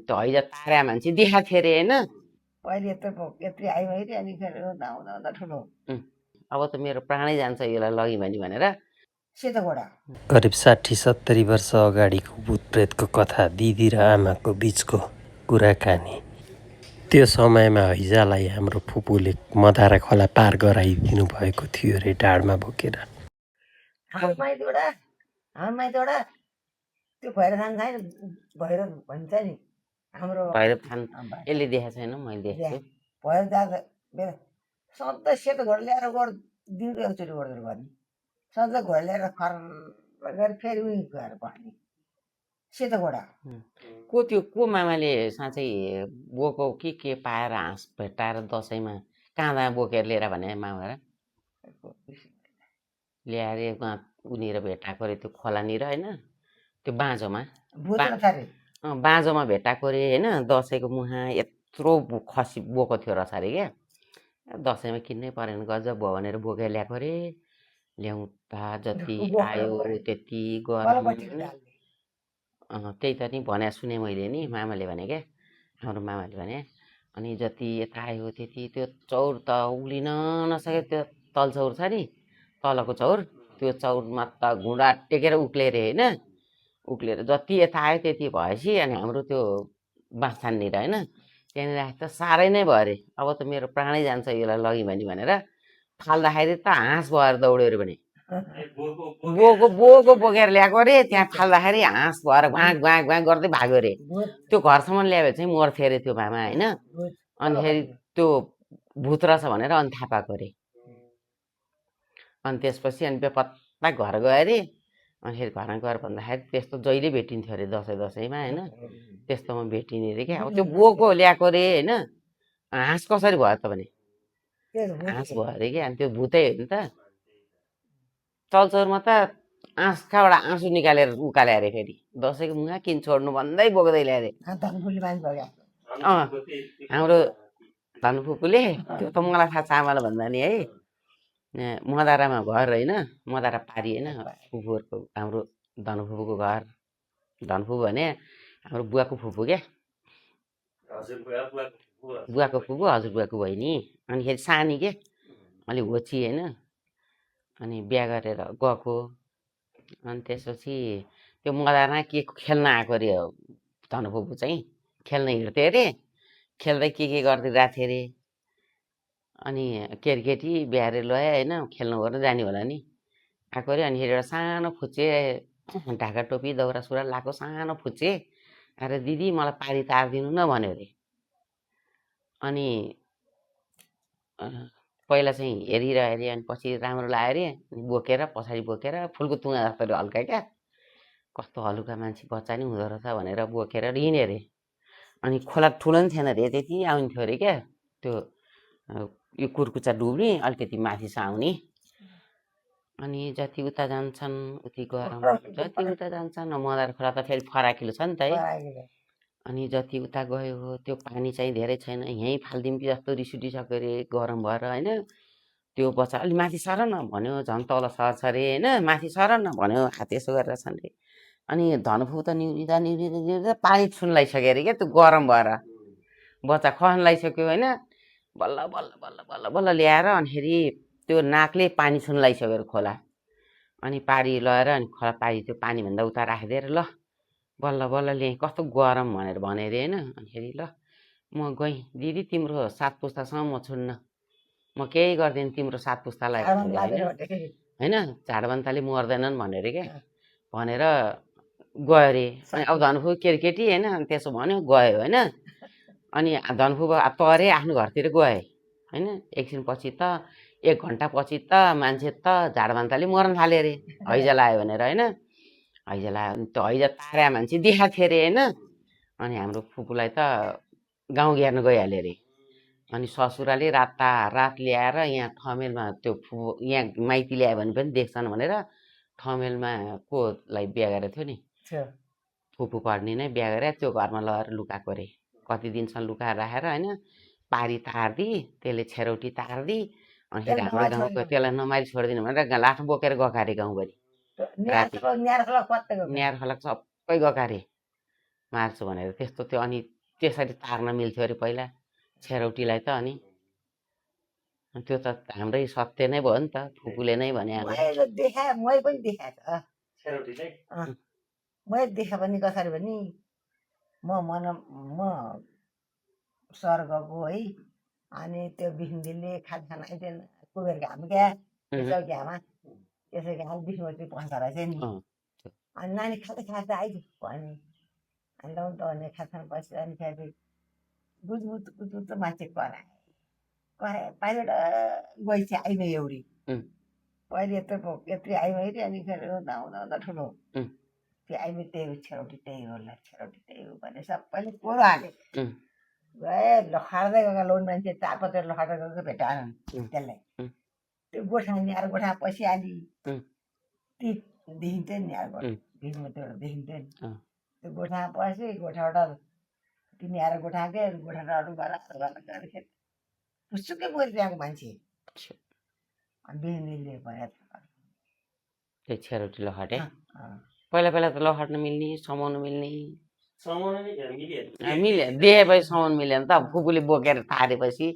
त्यो हैजा तारा मान्छे देखाएको थियो अरे होइन पहिले यत्रो आयो अहिले अनि फेरि आउँदा ठुलो अब त मेरो प्राणै जान्छ यसलाई लग्यो भने भनेर सेतो घोडा करिब 60-70 वर्ष अगाडिको भूत प्रेतको कथा दिदी र आमाको बीचको कुराकानी। त्यो समयमा हैजालाई हाम्रो फुपूले मदारा खोला पार गराइदिनु भएको थियो रे डाँडमा बोकेर। हाम्रो माइतीवटा त्यो भैरव थान छैन भैरव भन्छ नि हाम्रो भैरव थान यसले देखाएको छैन मैले देखेको छु भैरव जाँदा बेला सधैँ सेतो घोडा ल्याएर दिनको एकचोटि गर्दै गर्ने सधैँ घोडा ल्याएर खर गरेर फेरि उयो गएर बस्ने सेतो घोडा को मामाले साँच्चै बोको के पाएर हाँस भेटाएर दसैँमा काँदा बोकेर लिएर भने मामा र ल्याएर उनीहरू भेटाएको अरे त्यो खोलानिर होइन त्यो बाँझोमा भेटाएको अरे होइन दसैँको मुहा यत्रो खसी बोको थियो रहेछ अरे क्या दसैँमा किन्नै परेन गजब भयो भनेर बोकेर ल्याएको अरे ल्याउँदा जति आयो त्यति गरम त्यही त नि भने सुने मैले नि मामाले भने क्या हाम्रो मामाले भने अनि जति यता आयो त्यति त्यो चौर त उक्लिन नसके त्यो तल चौर छ नि तलको चौर त्यो चौरमा त घुँडा टेकेर उक्ले अरे होइन उक्लेर जति यता आयो त्यति भएपछि अनि हाम्रो त्यो बाँसथाननिर होइन त्यहाँनिर त साह्रै नै भयो अरे अब त मेरो प्राणै जान्छ यसलाई लग्यो भने भनेर फाल्दाखेरि त हाँस भएर दौड्यो अरे भने बोको बोकेर ल्याएको अरे त्यहाँ फाल्दाखेरि हाँस भएर घुवाँ घुवाँ घुवाँ गर्दै भाग्यो अरे त्यो घरसम्म ल्यायो चाहिँ मर्थ्यो अरे त्यो मामा होइन अनिखेरि त्यो भूत रहेछ भनेर अनि थाहा पाएको अरे अनि त्यसपछि अनि बेपत्ता घर गयो अरे अनिखेरि घरमा गएर भन्दाखेरि त्यस्तो जहिले भेटिन्थ्यो अरे दसैँमा होइन त्यस्तोमा भेटिने अरे क्या अब त्यो बोको ल्याएको अरे होइन हाँस कसरी भयो त भने हाँस भयो अरे क्या अनि त्यो भूतै हो नि त चलचौरमा त आँखाबाट आँसु निकालेर उकाले अरे फेरि दसैँको मुहा किन छोड्नु भन्दै बोक्दै ल्याए हाम्रो धनफुपूले त्यो त मलाई थाहा छ आमालाई भन्दा नि है मदारामा घर होइन मदारा पारी होइन फुपूहरूको हाम्रो धनफुपूको घर धनफुपू भने हाम्रो बुवाको फुपू क्या बुवाको फुपू हजुरबुवाको बहिनी अनिखेरि सानी के अलि होची होइन अनि बिहा गरेर गएको अनि त्यसपछि त्यो मदारमा के खेल्न आएको अरे धनफुपू चाहिँ खेल्न हिँड्थ्यो अरे खेल्दै के गरिदिरहेको थियो अरे अनि केटी बिहारे ल्यायो होइन खेल्नु गर्न जाने होला नि आएको अरे अनि एउटा सानो फुच्चे ढाका टोपी दौरा सुरुवाल लगाएको सानो फुच्चे अरे दिदी मलाई पारी तारिदिनु न भन्यो अरे अनि पहिला चाहिँ हेरिरह्यो अरे अनि पछि राम्रो लाग्यो अरे अनि बोकेर पछाडि बोकेर फुलको तुवा जस्तो हल्का क्या कस्तो हलुका मान्छे बच्चा नि हुँदो रहेछ भनेर बोकेर हिँड्यो अरे अनि खोला ठुलो नि थिएन अरे त्यति आउँथ्यो अरे क्या त्यो यो कुर्कुच्चा डुब्ने अलिकति माथिसम्म आउने अनि जति उता जान्छन् उति गरम जति उता जान्छन् मदार खोला त फेरि फराकिलो छ नि त है अनि जति उता गयो त्यो पानी चाहिँ धेरै छैन यहीँ फालिदिउँ कि जस्तो रिस उठिसक्यो अरे गरम भएर होइन त्यो बच्चा अलि माथि सर न भन्यो झन् तल सर्छ अरे होइन माथि सर न भन्यो हात यसो गरेर छन् अरे अनि धनफुपू त निउरिँदा पानी छुन लगाइसक्यो अरे क्या त्यो गरम भएर बच्चा खस्न लगाइसक्यो होइन बल्ल बल्ल बल्ल बल्ल बल्ल ल्याएर अनिखेरि त्यो नाकले पानी छुन लगाइसक्यो अरे खोला अनि पारी लगाएर अनि खोला पारी त्यो पानीभन्दा उता राखिदिएर ल बल्ल बल्ल ल्याएँ कस्तो गरम भनेर भने अरे होइन अनिखेरि ल म गएँ दिदी तिम्रो 7 पुस्तासँग म छुन्न म केही गर्दिनँ तिम्रो 7 पुस्तालाई होइन झाडबन्ताले मर्दैनन् भनेर क्या भनेर गयो अरे अनि अब धनफुपू केटी होइन त्यसो भन्यो गयो होइन अनि धनफुपू तरे आफ्नो घरतिर गए होइन एकछिन पछि त 1 घन्टा पछि त मान्छे त झाडबन्ताले मर्न थाल्यो अरे हैजा लायो भनेर होइन हैजा लायो भने त्यो हैजा तारा मान्छे देखाएको थियो अरे होइन अनि हाम्रो फुपूलाई त गाउँ घेर्न गइहाल्यो अरे अनि ससुराले रात ल्याएर यहाँ ठमेलमा त्यो यहाँ माइती ल्यायो भने पनि देख्छन् भनेर ठमेलमा कोलाई बिहा गरेको थियो नि फुपू पढ्ने नै बिहा गरेर त्यो घरमा लगेर लुकाएको अरे कति दिनसम्म लुकाएर राखेर होइन पारी तार्दी त्यसले छेरौटी तार्दी अनि हाम्रो गाउँको त्यसलाई नमारी छोडिदिनु भनेर लाठो बोकेर गएको अरे गाउँभरि न्यार खलक सबै गएको अरे मार्छु भनेर त्यस्तो त्यो अनि त्यसरी तार्न मिल्थ्यो अरे पहिला छेरौटीलाई त अनि त्यो त हाम्रै सत्य नै भयो नि त फुपूले नै भने मैले देखाएँ मैले पनि देखाएको मैले देखाएँ पनि कसरी भने म सर गएको है अनि त्यो बिस्मिले खाना आइदिएन कुबेर घाम क्या त्यसो घाममा त्यसो घाम बिस्मती पस्दो रहेछ नि अनि नानी खाँदै खाँदै आइदियो भने अनि लाउनु त भने खाना पछि अनि फेरि बुझ मान्छे कराए पाइबाट गई चाहिँ आइमा एउटी पहिले यत्रो आइमा हेऱ्यो अनि फेरि हुँदा हुँदा ठुलो त्यो आइमा त्यही हो छेरौटी त्यही होला छेरौटी त्यही हो भने सबैले कोरो हाले गए लखाड्दै गएको लोन मान्छे 4-5 लखाड्दै गएको भेटाएन त्यसलाई त्यो गोठा न्याएर गोठा पछि अलि ती देखिन्थ्यो नि न्याएर भिडमा त्यो देखिन्थ्यो नि त्यो गोठा पछि गोठाबाट ती न्याएर गोठा गयो गोठाबाट गर्दाखेरि पुसुकै मरिरहेको मान्छे अनि बिहानले भयो त्यो छेरौटी लखाटे पहिला पहिला त लखाट्न मिल्ने समाउन मिल्ने मिल्यो देखेपछि समाउनु मिलेन त फुपूले बोकेर तारेपछि